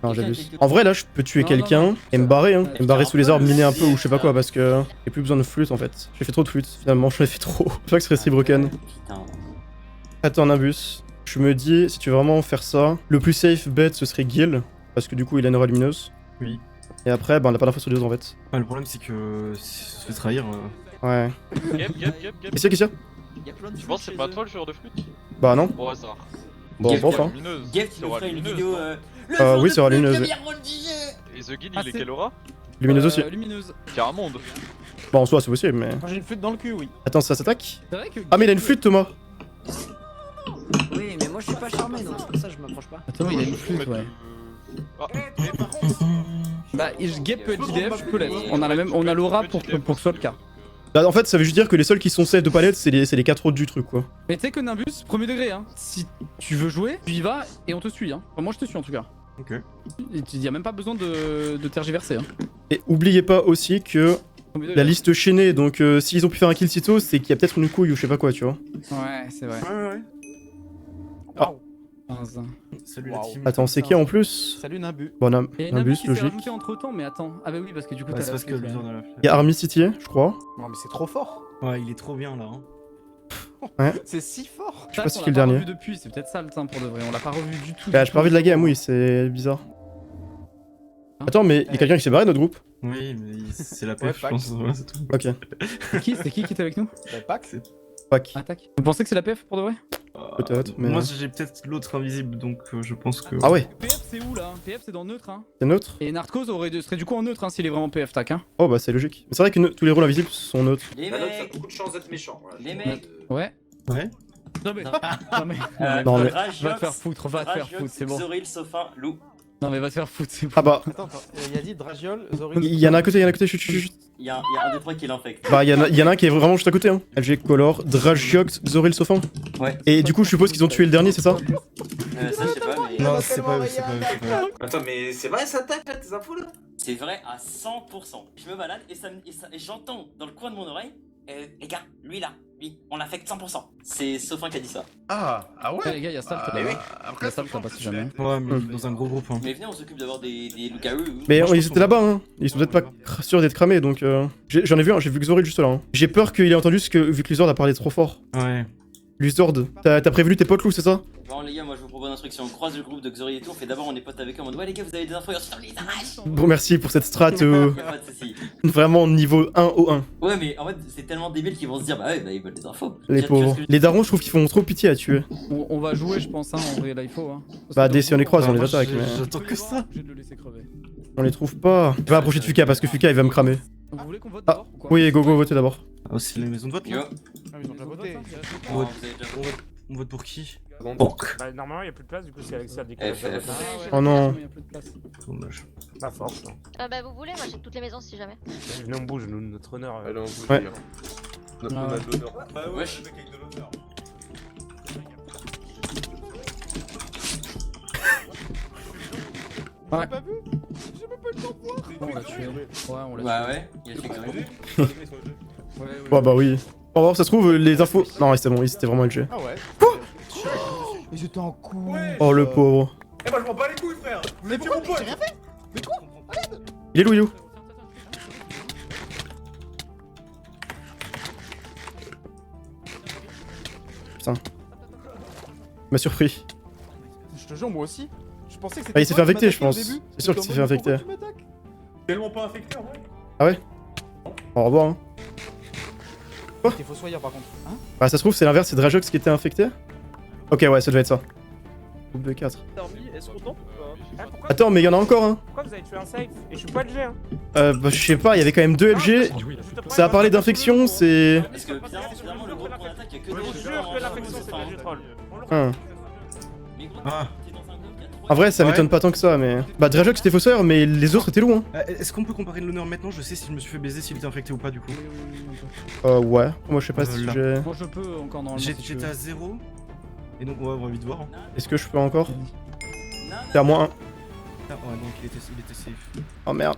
Non, j'abuse. En vrai, là, je peux tuer Non, quelqu'un non, non. et me barrer, hein. Ouais. Et me barrer sous les arbres, miner un peu ou je sais pas quoi, parce que j'ai plus besoin de flûte en fait. J'ai fait trop de flûte, finalement, j'en ai fait trop. Je crois que ce serait si broken. Putain. Attends, Nimbus. Je me dis, si tu veux vraiment faire ça, le plus safe bet ce serait Gil, parce que du coup il a une aura lumineuse. Oui. Et après, bah on a pas d'infos sur les autres en fait. Ah, le problème c'est que si ça se fait trahir. Ouais. Gap, gap, gap, gap. Qu'est-ce qu'il y a? Il y a plein de Tu penses que c'est pas toi le joueur de flûte? Bah non. Au hasard. Bon, Geft, bon, enfin. Lumineuse. Geft, il nous Aura ferait une lumineuse, vidéo. non Oui, c'est aura lumineuse. Et The Guild, Ah, il est c'est- quelle aura? Lumineuse aussi. Lumineuse. Caramonde. Bon, en soi, c'est possible, mais. Moi j'ai une flûte dans le cul, oui. Attends, ça s'attaque? C'est vrai que. Ah, mais il a une flûte, Thomas. Oui, mais moi je suis pas charmé donc c'est pour ça que je m'approche pas. Attends, il a une flûte, ouais. Ah, Bah, Gep peut être JDF, je peux l'être. On a l'aura pour que ce soit le cas. Bah, en fait, ça veut juste dire que les seuls qui sont safe de palette, c'est les 4 autres du truc, quoi. Mais tu sais que Nimbus, premier degré, hein. Si tu veux jouer, tu y vas et on te suit, hein. Enfin, moi je te suis en tout cas. Ok. Il y a même pas besoin de tergiverser, hein. Et oubliez pas aussi que Premier degré. la liste chaînée, donc s'ils ont pu faire un kill si tôt, c'est qu'il y a peut-être une couille ou je sais pas quoi, tu vois. Ouais, c'est vrai. Ouais. Ah. 15. Salut Waouh. la team. Attends, c'est qui en plus? Salut Nimbu. Bon, Et Nimbus, qui s'est logique. rajouté entre temps, mais attends. Ah bah oui, parce que du coup Ouais, t'as c'est la parce que flûte, le ouais. dans la Il y a Army City, je crois. Non mais c'est trop fort. Ouais, il est trop bien là. Hein. C'est si fort. Je sais pas Ça, si on c'est le l'a pas dernier. revu depuis, c'est peut-être ça le temps pour de vrai. On l'a pas revu du tout. Bah, j'ai pas envie de la game, oui, c'est bizarre. Attends, mais il y a quelqu'un qui s'est barré notre groupe? Oui, mais c'est la Ouais, PF, je pense. Ouais, c'est tout. Ok. C'est qui était avec nous? Pack. Pack. Attaque. Vous pensez que c'est la PF pour de vrai? Peut-être, mais. Moi j'ai peut-être l'autre invisible donc je pense que. Ah ouais, PF c'est où là? PF c'est dans neutre, hein. c'est neutre? Et Narcos serait du coup en neutre, hein, s'il est vraiment PF tac, hein. Oh bah c'est logique. Mais c'est vrai que tous les rôles invisibles sont neutres. Les Ça a mecs, beaucoup de chance d'être méchant. Voilà. les mecs. Ouais. Ouais. Non mais. Non. non mais. Non, mais- Va te faire foutre, va te faire foutre, c'est bon. Zoril, Sophin, Lou. Non mais va te faire foutre, c'est bon. Ah bah, Attends, il a dit Dragiol, Zoril. il y en a à côté, chut, chut, chut. Il y a un des trois qui l'infecte. Bah, il y en a un qui est vraiment juste à côté, hein. LG Color, Dragiox, Zoril, Sophin. Ouais. Et du coup, je suppose qu'ils ont tué le dernier, c'est ça? Ça, je sais pas, mais. Non, c'est pas eux, c'est pas eux. Attends, mais c'est vrai ça attaque là, tes infos là? C'est vrai à 100%. Je me balade et j'entends dans le coin de mon oreille. Les gars, lui là, lui, on l'affecte 100%. C'est Sophin qui a dit ça. Ah Ouais, les gars, y'a Salt Ah, mais oui. là. Y'a Salt là-bas si jamais. Ouais, mais dans un gros groupe. Hein. Mais venez, on s'occupe d'avoir des loups-garous. Mais ils étaient là-bas, hein. Ils sont peut-être pas sûrs d'être cramés, donc j'en ai vu un, j'ai vu que Zoril juste là. Hein. J'ai peur qu'il ait entendu ce que, vu que Luzord a parlé trop fort. Ouais. Luzord, t'as prévenu tes potes loups, c'est ça? Bon, les gars, moi je vous propose un truc. Si on croise le groupe de Xori et tout, on fait d'abord on est potes avec eux en mode ouais, les gars, vous avez des infos et ensuite on les arrache. Bon, merci pour cette strat, Y'a pas de soucis. vraiment niveau 1 au 1. Ouais, mais en fait, c'est tellement débile qu'ils vont se dire bah ouais, bah ils veulent des infos. Les Tu vois pauvres. ce que je- Les darons, je trouve qu'ils font trop pitié à tuer. On va jouer, je pense, hein, en vrai, là il faut. Hein. Bah, dès si on les croise, on les Moi, attaque, mais J'attends que ça. Je vais le laisser crever. on les trouve pas. Je vais approcher de Fuka parce que Fuka il va me cramer. Vous voulez qu'on vote Ah, d'abord ou quoi? oui, go, votez d'abord. Ah, c'est les maisons de vote Yo. là. Ah, ils ont déjà voté. Non, Ouais. vous avez déjà voté. On vote pour qui? Bah, normalement, il n'y a plus de place, du coup, c'est Alexia dit FF. Oh non. Il y a plus de place. Dommage. La force. Non. Bah vous voulez, moi j'ai toutes les maisons si jamais. Venez, on bouge, nous, notre honneur. Allez, on bouge. Ouais. les gars. On Ah a ouais. de l'honneur. Bah ouais, Wesh. le mec avec de l'honneur. Ouais. Pas vu? J'ai même pas eu le temps de voir. On l'a tué. Ouais, on l'a Bah ouais, il a fait quand même. tué. Ouais, ouais. Bah oui. On va voir, ça se trouve, les infos. Non, ouais, c'était bon, c'était vraiment LG. Ah ouais. Ils étaient en couille. Oh le pauvre. Eh bah, je m'en bats les couilles, frère. Mais pourquoi j'ai rien fait? Il est où, Lou? Putain. Il m'a surpris. Je te jure, moi aussi. Je pensais que c'était. Ah, il s'est toi fait qui infecter, je m'attaquais au pense. début. C'est sûr qu'il s'est fait J'étais en mode, infecter. pourquoi tu m'attaques? Tellement pas infecté en vrai. Au revoir, hein. T'es fossoyeur par contre. Hein? Bah, ça se trouve, c'est l'inverse, c'est Drajox qui était infecté? Ok, ouais, ça devait être ça. Groupe de 4. Est-ce qu'on tombe Attends, mais il y en a encore, hein. Pourquoi vous avez tué un safe? Et je suis pas LG, hein. Bah, je sais pas, il y avait quand même 2 LG. Ça a parlé d'infection, c'est. Parce que bizarrement, le groupe qu'on attaque, il y a que Je des vous gens jure en que l'infection face, c'est enfin, de la troll. Hein. Mais gros, Ah. t'es dans un groupe, il y a En vrai, ça m'étonne pas tant que ça, mais. Bah, Drajox c'était fausseur, mais les autres étaient loups, hein. Est-ce qu'on peut comparer l'honneur maintenant? Je sais si je me suis fait baiser, s'il était infecté ou pas du coup. Ouais. Moi, je sais pas si là. j'ai. Moi je peux encore normalement. si tu J'étais veux. à 0. Et donc on va vite voir. Hein. Est-ce que je peux encore? C'est à moins 1. Ah ouais, donc il était safe. Oh merde.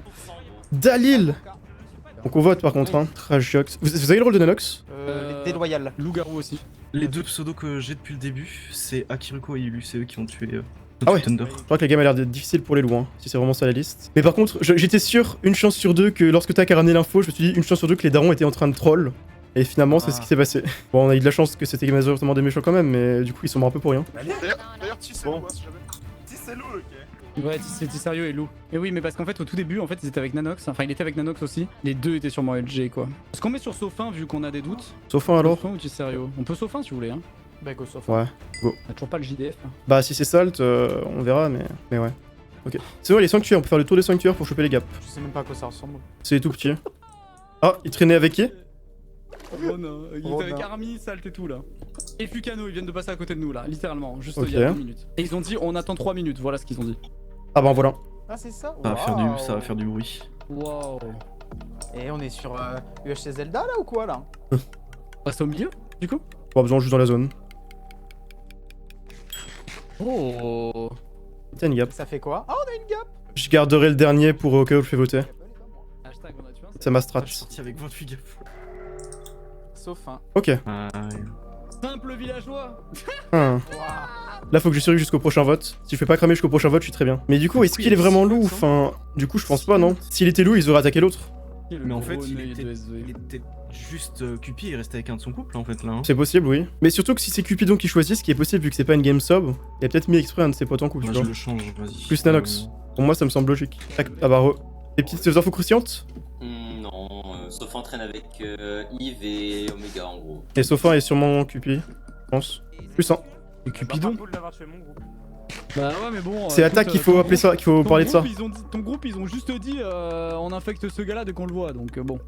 Dalil! Donc on vote par contre, hein. Drajox. Vous avez le rôle de Nanox? Déloyal. Loup-garou aussi. Les deux pseudos que j'ai depuis le début, c'est Akiruko et Ilu, c'est eux qui ont tué Ah ouais. Thunder. Je crois que la game a l'air d'être difficile pour les loups, hein, si c'est vraiment ça la liste. Mais par contre, j'étais sûr, une chance sur deux, que lorsque Tac a ramené l'info, je me suis dit une chance sur deux que les darons étaient en train de troll. Et finalement, c'est ce qui s'est passé. Bon, on a eu de la chance que c'était majoritairement des méchants quand même, mais du coup, ils sont morts un peu pour rien. D'ailleurs, si c'est Bon. loup, si jamais. Si c'est loup, ok. Ouais, c'était sérieux et loup. Et oui, mais parce qu'en fait, au tout début, en fait, ils étaient avec Nanox. Enfin, il était avec Nanox aussi. Les deux étaient sûrement LG, quoi. Est-ce qu'on met sur Sofin vu qu'on a des doutes? Sauf un alors? Sofin ou Tisserio? On peut Sofin si vous voulez, hein. Bah, go Sofin. Ouais, go. On a toujours pas le JDF. hein. Bah, si c'est Salt, on verra, mais ouais. Ok. C'est vrai, les sanctuaires, on peut faire le tour des sanctuaires pour choper les gaps. Je sais même pas à quoi ça ressemble. C'est tout petit. Ah, il traînait avec qui? Ronin. Il était avec Ronin. Army, Salt et tout là. Et Fukano, ils viennent de passer à côté de nous là, littéralement. Juste Ok. il y a 2 minutes. Et ils ont dit on attend 3 minutes, voilà ce qu'ils ont dit. Ah bah voilà. Ah, c'est ça? Ça va faire du bruit. Waouh. Et on est sur UHC Zelda là ou quoi là? On reste au milieu du coup? Pas besoin juste dans la zone. Oh. Tiens, une gap. Ça fait quoi? Ah, on a une gap! Je garderai le dernier pour au cas où je fais voter. Hashtag on a tué un. C'est ma Je suis strat. sorti avec 28 gaps. Sofin. Ok. Simple villageois. Hein. Là, faut que je survive jusqu'au prochain vote. Si je fais pas cramer jusqu'au prochain vote, je suis très bien. Mais du coup, est-ce qu'il est vraiment loup? Enfin, du coup, je pense pas, non? S'il était loup, ils auraient attaqué l'autre. Mais en fait, il était juste Cupid, il restait avec un de son couple en fait là. Hein. C'est possible, oui. Mais surtout que si c'est Cupidon qui choisit, ce qui est possible vu que c'est pas une game sub, il a peut-être mis exprès un de ses potes en couple, Moi, tu je vois. le change, vas-y. Plus Nanox. Pour moi, ça me semble logique. Tac, ah bah des petites infos croustillantes? Non, sauf entraîne avec Yves et Omega en gros. Et Sofin est sûrement Cupid, je pense. Plus 1. Et Cupidon. Pas cool d'avoir tué mon groupe. Bah ouais, mais bon. C'est Attaque qu'il faut appeler ça, qu'il faut parler de ça. Ton groupe, ils ont juste dit on infecte ce gars-là dès qu'on le voit, donc bon.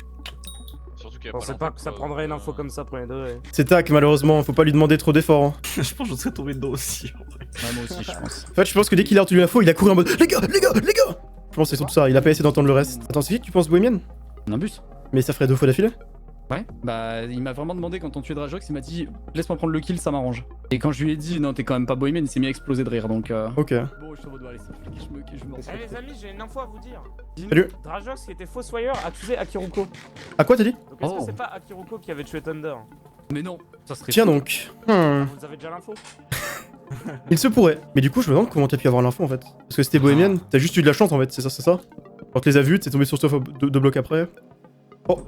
Surtout qu'il y Je a pensais pas que ça prendrait une info comme ça pour les deux. C'est Tac, malheureusement, faut pas lui demander trop d'efforts. Hein. Je pense que je serais tombé dedans aussi en vrai. Ouais, moi aussi, je pense. En fait, je pense que dès qu'il a entendu l'info, il a couru en mode les gars! Je pense que c'est surtout ça, il a pas essayé d'entendre le reste. Attends, c'est qui que tu penses Bohemian? Nimbus. Mais ça ferait 2 fois d'affilée? Ouais, bah il m'a vraiment demandé quand on tuait Drajox, il m'a dit laisse-moi prendre le kill, ça m'arrange. Et quand je lui ai dit non, t'es quand même pas Bohemian, il s'est mis à exploser de rire donc. Ok. Bon, je te redonne, allez, je m'en Eh les amis, j'ai une info à vous dire. Salut. Drajox qui était fossoyeur accusé Akiruko. À quoi t'as dit? Donc est-ce que c'est pas Akiruko qui avait tué Thunder? Mais non, ça serait. Tiens fou. donc. Vous avez déjà l'info? Il se pourrait. Mais du coup, je me demande comment t'as pu avoir l'info en fait. Parce que c'était Bohemian, t'as juste eu de la chance en fait, c'est ça? Quand tu les as vus, t'es tombé sur toi deux blocs après. Oh,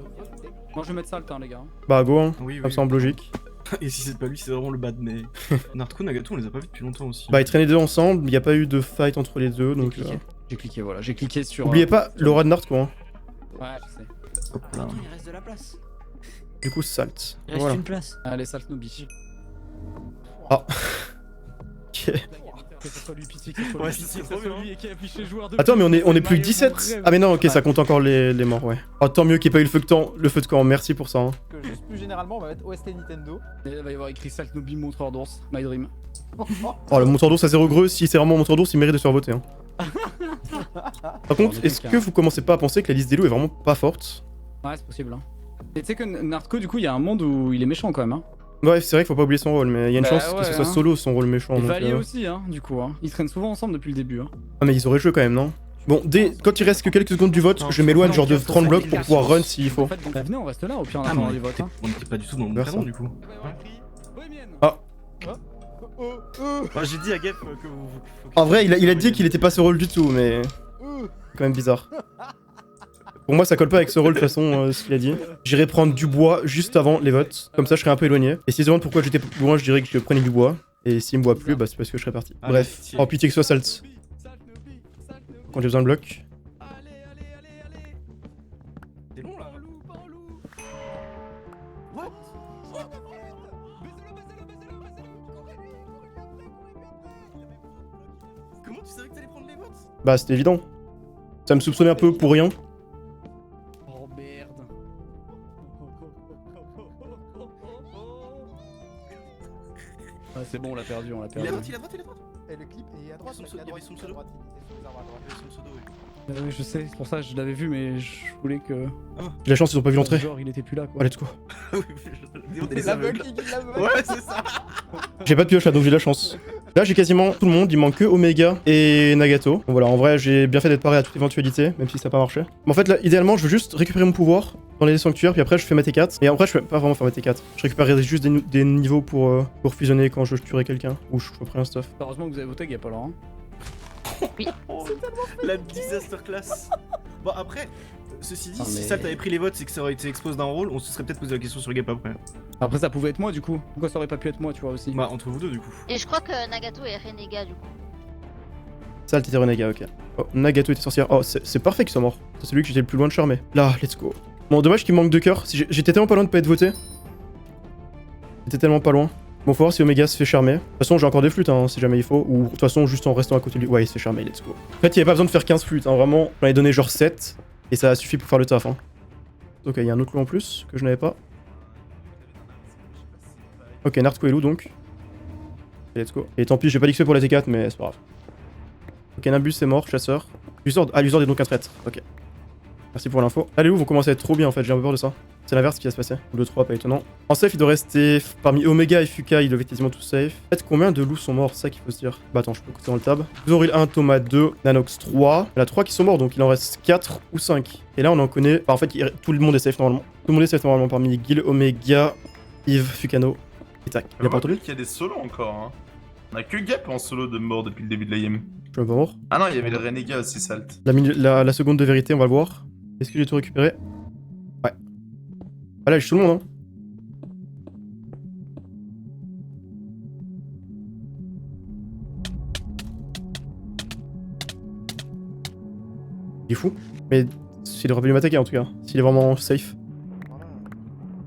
Moi je vais mettre Salt, hein, les gars. bah go, hein. Oui, Ça me semble logique. Et si c'est pas lui, c'est vraiment le bad, mais. Narco, Nagato, on les a pas vus depuis longtemps aussi. Bah, ils traînaient deux ensemble, il y a pas eu de fight entre les deux donc. J'ai cliqué, voilà, j'ai cliqué sur. Oubliez pas l'aura de Narco, hein. Ouais, je sais. Attends, il reste de la place. Du coup, Salt. Il reste Voilà. une place. Allez, Salt Nobi. Ah. Ok. Que ce soit lui, pitié, que ce soit Ouais, lui, c'est pitié, que trop ce soit bien. lui et qui a affiché joueur de. Attends, mais on est plus que 17. Ah, mais non, ok, ça compte encore les morts, ouais. Oh, tant mieux qu'il n'y ait pas eu le feu de camp, merci pour ça. Hein. Que juste plus généralement, on va mettre OST Nintendo. Et il va y avoir écrit Salt Nobi, montreur d'ours, My Dream. Oh, le monteur d'ours à 0 greux, si c'est vraiment un monteur d'ours, il mérite de se faire voter. Hein. Par contre, est-ce que vous commencez pas à penser que la liste des loups est vraiment pas forte? Ouais, c'est possible. Hein. Et tu sais que Narco, du coup, il y a un monde où il est méchant quand même. Hein. Ouais, c'est vrai qu'il faut pas oublier son rôle, mais il y a une Bah chance ouais, que ce soit hein. solo son rôle méchant. Et donc, Valier aussi, hein, du coup. Hein. Ils traînent souvent ensemble depuis le début. Hein. Ah, mais ils auraient joué quand même, non? Bon, quand il reste que quelques secondes du vote, je m'éloigne genre de 30 blocs pour pouvoir run s'il faut. En fait, donc, venez, on reste là au pire en Ah, attendant mais les votes. Hein. on était pas du tout dans le Vers ça. prénom du coup. Ah. J'ai dit à Gep que vous. En vrai, il a dit qu'il était pas ce rôle du tout, mais. C'est quand même bizarre. Pour moi, ça colle pas avec ce rôle de toute façon, ce qu'il a dit. J'irai prendre du bois juste avant les votes, comme ça je serai un peu éloigné. Et s'ils se demandent pourquoi j'étais loin, je dirais que je prenais du bois. Et s'ils me voient plus, bah c'est parce que je serais parti. Ah, Bref, pitié. oh pitié que ce soit Salt. Quand j'ai besoin de bloc. C'est long là. Comment tu savais que t'allais prendre les votes? Bah c'était évident. Ça me soupçonnait un peu pour rien. Oh merde. Ah, c'est bon, on l'a perdu, on l'a perdu. Il a droite. Et le clip est à droite. Il y avait son pseudo. Oui, je sais, c'est pour ça que je l'avais vu, mais je voulais que. J'ai la chance, ils ont pas vu l'entrée. Genre, il était plus là, quoi. Oh, let's go. L'aveugle qui dit l'aveugle. Ouais, c'est ça. J'ai pas de pioche là, donc j'ai de la chance. Là, j'ai quasiment tout le monde, il manque que Omega et Nagato. Donc voilà, en vrai, j'ai bien fait d'être paré à toute éventualité, même si ça a pas marché. Mais en fait, là, idéalement, je veux juste récupérer mon pouvoir dans les sanctuaires, puis après, je fais ma T4. Et après, je peux pas vraiment faire ma T4. Je récupérerai juste des niveaux pour fusionner quand je tuerai quelqu'un, ou je ferai un stuff. Heureusement que vous avez voté qu'il y a pas Laurent. La disaster class. Bon, après, ceci dit, Ah, si mais- ça t'avait pris les votes, c'est que ça aurait été expose d'un rôle, on se serait peut-être posé la question sur Gap après. Après, ça pouvait être moi, du coup. Pourquoi ça aurait pas pu être moi, tu vois, aussi? Bah, entre vous deux, du coup. Et je crois que Nagato est Renégat du coup. Ça, t'étais Renégat, ok. Oh, Nagato était sorcière. Oh, c'est parfait qu'il soit mort. C'est celui que j'étais le plus loin de charmer. Là, let's go. Bon, dommage qu'il manque de cœur. J'étais tellement pas loin de pas être voté. J'étais tellement pas loin. Bon, faut voir si Omega se fait charmer. De toute façon, j'ai encore des flûtes, hein, si jamais il faut. Ou de toute façon, juste en restant à côté de lui. Ouais, il se fait charmer, let's go. En fait, il y avait pas besoin de faire 15 flûtes, hein, vraiment. J'en ai donné genre 7. Et ça a suffi pour faire le taf, hein. Ok, il y a un autre loup en plus que je n'avais pas. Ok, Nartquelu donc. Et let's go. Et tant pis, j'ai pas d'XP pour la T4, mais c'est pas grave. Ok, Nabus c'est mort, chasseur. Luzord est donc un traître. Ok. Merci pour l'info. Ah, les loups vont commencer à être trop bien en fait, j'ai un peu peur de ça. C'est l'inverse qui va se passer. 2-3, pas étonnant. En safe, il doit rester parmi Omega et Fuka, ils doivent être quasiment tous safe. En fait, combien de loups sont morts, c'est ça qu'il faut se dire. Bah attends, je peux écouter dans le tab. Zoril 1, Thomas 2, Nanox 3. Il y en a 3 qui sont morts, donc il en reste 4 ou 5. Et là, on en connaît. Enfin, en fait, tout le monde est safe normalement. Tout le monde est safe normalement parmi Gil, Omega, Yves, Fukano et tac. Il a pas entendu qu'il y a des solos encore, hein. On a que Gap en solo de mort depuis le début de la game. Je suis un peu mort. Ah non, il y avait le Renégat aussi, salt. La seconde de vérité, on va le voir. Est-ce que j'ai tout récupéré? Ouais. Ah là, j'ai tout le monde, hein. Il est fou. Mais il devrait pas lui m'attaquer en tout cas. S'il est vraiment safe.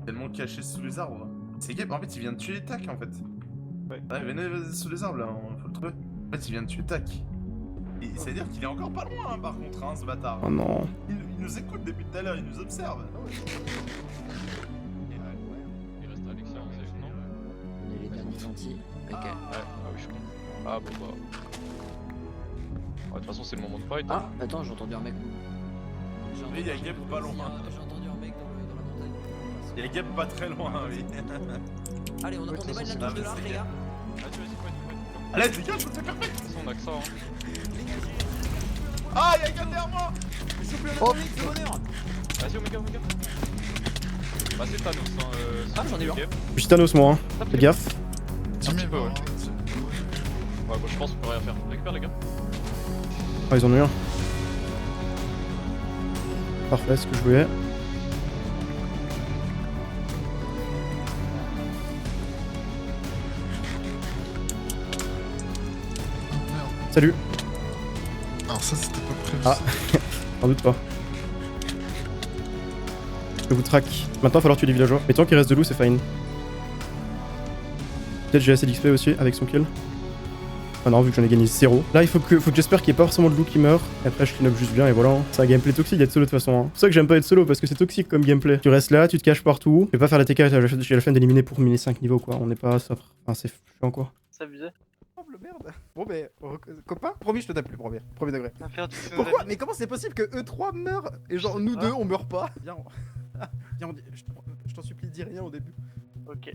Tellement caché sous les arbres. C'est Gap, en fait, il vient de tuer Tac en fait. Ouais, venez sous les arbres là, faut le trouver. En fait, il vient de tuer Tac. Et ça veut dire qu'il est encore pas loin, hein, par contre, hein, ce bâtard. Oh non. Il nous écoute depuis tout à l'heure, il nous observe. Il reste Alexia en safe, non? On est les derniers gentils. Ok. Ouais, ah oui, je comprends. Ah bon bah. De toute façon, c'est le moment de fight. Ah, attends, j'ai entendu un mec. Oui, il y a Gap pas loin. J'ai entendu un mec dans la montagne. Il y a Gap pas très loin, oui. Allez, on déballe la touche de l'arc, les gars. Vas-y, fight. Allez, les gars, je vous fais perfect. De toute façon, on a que ça, hein. Ah, il y a Gap derrière moi. Vas-y, Omega. Bah, c'est Thanos, hein. Ah, j'en ai eu un. Je suis Thanos moi, hein. Fais gaffe. Un petit peu, ouais. Ouais, bon, je pense qu'on peut rien faire. Récupère, les gars. Ah, ils en ont eu un. Parfait, ce que je voulais. Salut. Alors ça c'était pas prévu. Ah, sans doute pas. Je vous track. Maintenant, il va falloir tuer les villageois. Mais tant qu'il reste de loup, c'est fine. Peut-être j'ai assez d'XP aussi avec son kill. Ah non, vu que j'en ai gagné 0. Là, il faut que j'espère qu'il n'y ait pas forcément de loup qui meurt. Et après, je clean up juste bien et voilà. C'est un gameplay toxique d'être solo de toute façon. C'est pour ça que j'aime pas être solo parce que c'est toxique comme gameplay. Tu restes là, tu te caches partout. Je vais pas faire la TK, j'ai la flemme d'éliminer pour miner 5 niveaux quoi. On n'est pas. Enfin, c'est chiant quoi. C'est abusé. Merde. Bon, mais copain, promis, je te tape plus, premier degré. Pourquoi? Mais comment c'est possible que E3 meurt et genre nous deux on meurt pas? Viens, viens, je t'en supplie, dis rien au début. Ok.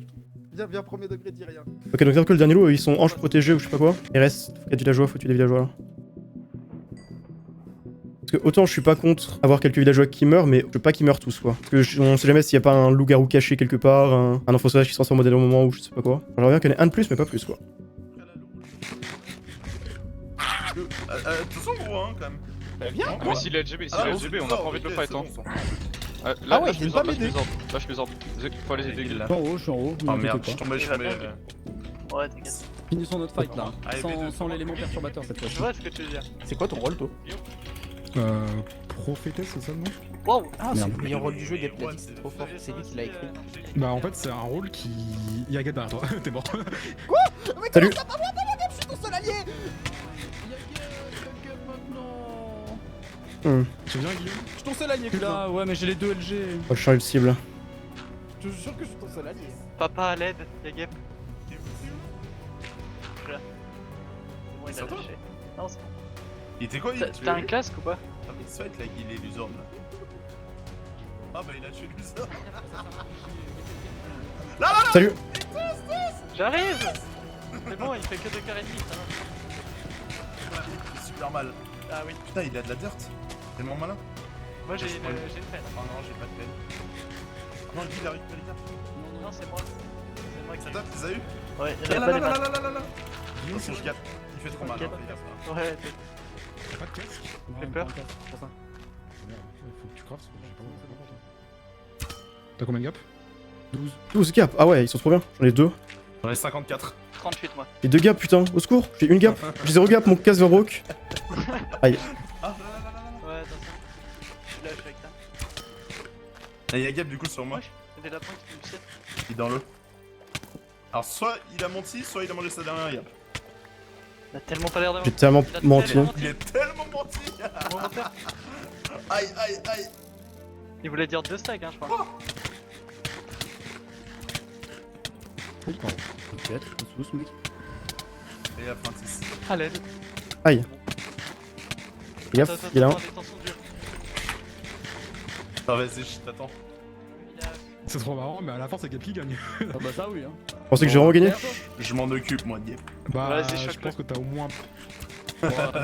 Viens, premier degré, dis rien. Ok, donc que le dernier loup, ils sont anges protégés ou je sais pas quoi. Il reste 4 villageois, faut tuer des villageois là. Parce que autant je suis pas contre avoir quelques villageois qui meurent, mais je veux pas qu'ils meurent tous quoi. Parce que on sait jamais s'il y a pas un loup-garou caché quelque part, un enfant sauvage qui se transforme au dernier moment ou je sais pas quoi. J'aimerais bien qu'il y en ait un de plus, mais pas plus quoi. Attention gros hein quand même. Viens. Mais s'il est LGB, on apprend vite le fight, hein. Ah ouais, Là, il vient pas m'aider. Lâche les ordres. Faut aller aider là. Je suis en haut, Oh merde, je suis tombé. Ouais, t'inquiète. Finissons notre fight là, Allez, sans l'élément perturbateur cette Je fois-ci. vois ce que tu veux dire. C'est quoi ton rôle, toi? Prophétesse, c'est ça le nom? Wow. Ah, c'est le meilleur rôle du jeu, Gap l'a dit, c'est trop fort, c'est lui qui l'a écrit. Bah en fait c'est un rôle qui... Il y a Gap derrière toi, t'es mort. Quoi? Mais Salut. comment ça va pas moi, Gap, je suis ton seul allié! Tu viens Guillaume? Je suis ton seul allié, Je suis là, ouais, mais j'ai les deux LG. Oh, je change de cible. Je te jure que je suis ton seul allié. Papa à l'aide, y'a Gap. il C'est a toi lâché. Non, c'est bon. Il était quoi? T'as un casque ou pas? Ah, mais c'est vrai que là, il est l'usorne là. Ah, bah il a tué l'usorne. Salut. J'arrive. C'est bon, il fait que 2 h 30 ça va. C'est super mal. Ah oui. Putain, il a de la dirt. Tellement malin. Moi j'ai une peine. Oh non, j'ai pas de peine. Ah non, lui il a récupéré les cartes. Non, c'est moi. C'est moi qui C'est toi qui les as eu? Ouais, il y Là, a là, pas là, des là, masques. là, là, là, là. Attention, je capte. Il fait trop mal. Ok. Hein, fais gaffe, hein. Ouais, Y'a pas de casque? Fais peur. Merde, faut que tu craftes, j'ai pas moi. T'as combien de gap? 12 gaps. Ah ouais, ils sont trop bien. J'en ai 2. J'en ai 54. 38 moi. J'ai 2 gaps, putain. Au secours. J'ai une gap. J'ai 0 gap, mon casse vers broke. Aïe. Ah, là. Ouais, attention. Je suis là, je suis avec ça. Là, il y a Gap du coup sur moi. Il y a des lapins qui me tirent. Il est dans l'eau. Alors, soit il a menti, soit il a mangé sa dernière Gap. Il a tellement pas l'air de J'ai tellement menti. Il est tellement menti. Aïe, aïe, aïe. Il voulait dire 2 stacks, hein, je crois. Peut-être, je me sous, mec. Et apprentice. À l'aide. Aïe. Fais gaffe, il est là. Ah, vas-y, je t'attends. C'est trop marrant, mais à la fin, c'est Gap qui gagne. Ah bah ça oui hein. Vous pensez que j'ai vraiment gagné? Je m'en occupe, moi, Gap. Bah, Vas-y, je choque-le. pense que t'as au moins.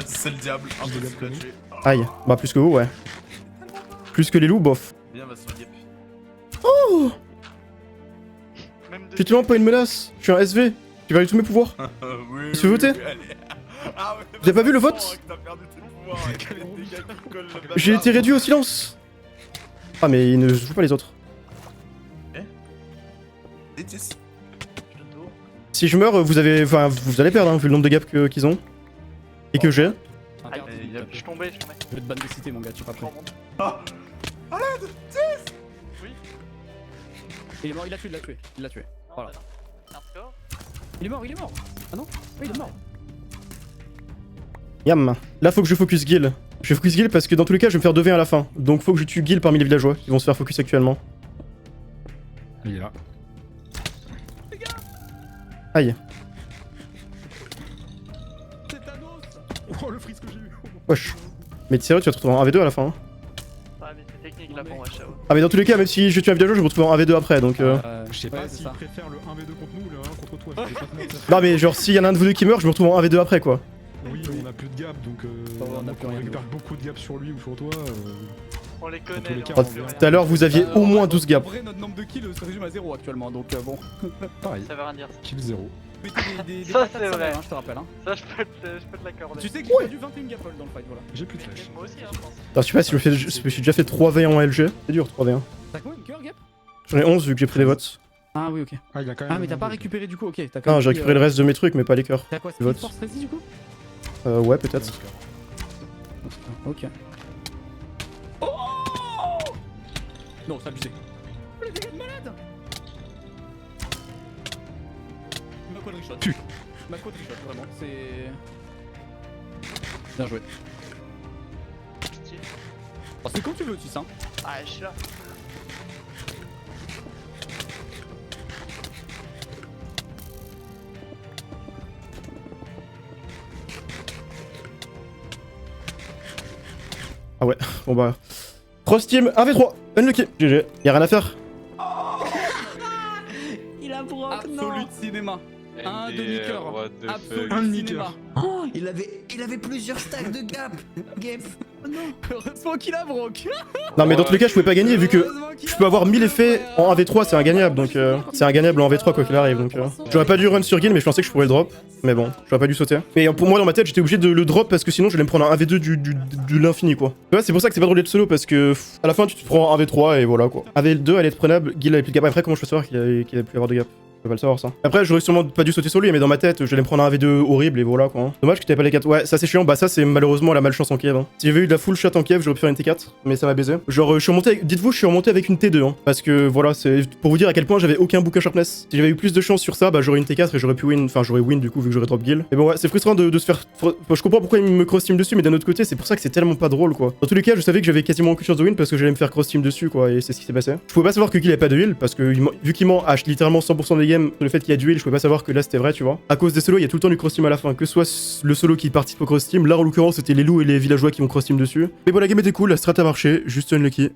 C'est le diable. Un peu Gap plus Aïe. Bah, plus que vous, ouais. Plus que les loups, bof. Viens, va sur Gap. Oh! Même Je suis tellement pas une menace. Je suis un SV. Tu vas aller tous mes pouvoirs. Oui. Tu veux voter? Allez. Ah, ouais, Vous avez pas vu le bah, vote? c'est que t'as perdu tes pouvoirs avec les dégâts qui collent le J'ai bâtard. été réduit au silence. Ah, mais il ne joue pas les autres. Détis. Si je meurs, vous avez. Enfin, vous allez perdre, hein, vu le nombre de gaps qu'ils ont. Et que j'ai. Aïe, je suis tombé, je suis tombé. Je vais te ban de cité mon gars, tu es pas prêt. Ah. À l'aide. Oui. Il est mort, il l'a tué, il l'a tué. Voilà. Hardcore. Il est mort. Ah non? Oui, il est mort. Yam. Là, faut que je focus Gil. Je vais focus Gil parce que dans tous les cas, je vais me faire 2v1 à la fin. Donc, faut que je tue Gil parmi les villageois qui vont se faire focus actuellement. Il est là. Aïe. Oh, le freeze que j'ai eu. Wesh. Mais sérieux, tu vas te retrouver en 1v2 à la fin. Hein. Ouais, mais c'est technique là pour moi, Chao. Ah, mais dans tous les cas, même si je tue un villageois, je vais me retrouver en 1v2 après. Donc, Je sais pas s'il préfère le 1v2 contre nous ou le 1 contre toi. Je vais pas te mentir. Non, mais genre, s'il y en a un de vous deux qui meurt, je me retrouve en 1v2 après quoi. Oui, on a plus de gap donc on a plus rien. récupère beaucoup de gap sur lui ou sur toi. On les tous les connaît. cas, là. on verra. Tout à l'heure, vous aviez au moins 12 En gaps. vrai, notre nombre de kills se résume à 0 actuellement, donc bon. Pareil. Ça veut rien dire. Kill 0. Des Ça, patates c'est salaires, vrai. hein, je te rappelle. Hein. Ça, je peux te l'accorder. Tu sais que j'ai perdu 21 gapoles dans le fight, voilà. J'ai plus de flash. Moi aussi, hein, je pense. Alors, je sais pas si je suis déjà fait 3v en LG. C'est dur 3v1. T'as combien de cœur, Gap? J'en ai 11 vu que j'ai pris les votes. Ah oui, ok. Ah, il a quand même. Ah, mais t'as pas récupéré du coup, ok. T'as quand Non, même j'ai pris, récupéré le reste de mes trucs, mais pas les cœurs. T'as quoi, les Speed votes. Force Resi du coup? Ouais, peut-être. Ok. Oh non, c'est abusé. Le dégât de malade. Ma quadrishot. Tu. Ma quadrishot, vraiment. C'est. Bien joué. Oh, c'est comme tu veux, Tis, hein. Ah, je suis là. Ah ouais, bon bah. Cross team 1v3, unlucky. GG, y'a rien à faire. Il a broc, Absolu de cinéma. Un demi-cœur. what the Absolu fuck. de cinéma. Oh, il avait plusieurs stacks de gap. Gap. Oh non. Heureusement qu'il a broc. Non, mais dans tous les cas, je pouvais pas gagner vu que je peux avoir 1000 effets en 1v3, c'est ingagnable. Donc, c'est ingagnable en 1v3 quoi qu'il arrive. Donc, j'aurais pas dû run sur Gil, mais je pensais que je pourrais le drop. Mais bon, j'aurais pas dû sauter. Mais pour moi, dans ma tête, j'étais obligé de le drop parce que sinon, j'allais me prendre un 1v2 de l'infini quoi. Tu vois, c'est pour ça que c'est pas drôle d'être solo parce que à la fin, tu te prends un 1v3 et voilà quoi. 1v2 allait être prenable, Gil avait plus de gap. Après, comment je peux savoir qu'il avait plus avoir de gap? Je peux pas le savoir ça. Après, j'aurais sûrement pas dû sauter sur lui, mais dans ma tête, j'allais me prendre un V2 horrible et voilà quoi. Dommage que t'avais pas les 4. Ouais, ça c'est chiant. Bah, ça c'est malheureusement la malchance en Kiev. Hein. Si j'avais eu de la full shot en Kiev, j'aurais pu faire une T4, mais ça m'a baisé. Genre, je suis remonté. Dites-vous, je suis remonté avec une T2. Hein, parce que voilà, c'est pour vous dire à quel point j'avais aucun bouquin sharpness. Si j'avais eu plus de chance sur ça, bah j'aurais une T4 et j'aurais pu win. Enfin, j'aurais win du coup vu que j'aurais drop Gil. Mais bon, ouais, c'est frustrant de se faire. Je comprends pourquoi il me cross team dessus, mais d'un autre côté, c'est pour ça que c'est tellement pas drôle quoi. Dans tous les cas, je savais que j'avais quasiment aucune chance de win parce que j'allais me faire cross team dessus quoi, et c'est ce qui s'est passé. Je pouvais pas savoir que Gil avait pas de heal parce que vu qu'il m'en hache littéralement 100% des game, le fait qu'il y a duel, je pouvais pas savoir que là c'était vrai, tu vois. À cause des solos, il y a tout le temps du cross team à la fin, que soit le solo qui participe au cross team, là en l'occurrence c'était les loups et les villageois qui vont cross team dessus. Mais bon, la game était cool, la strat a marché, juste unlucky.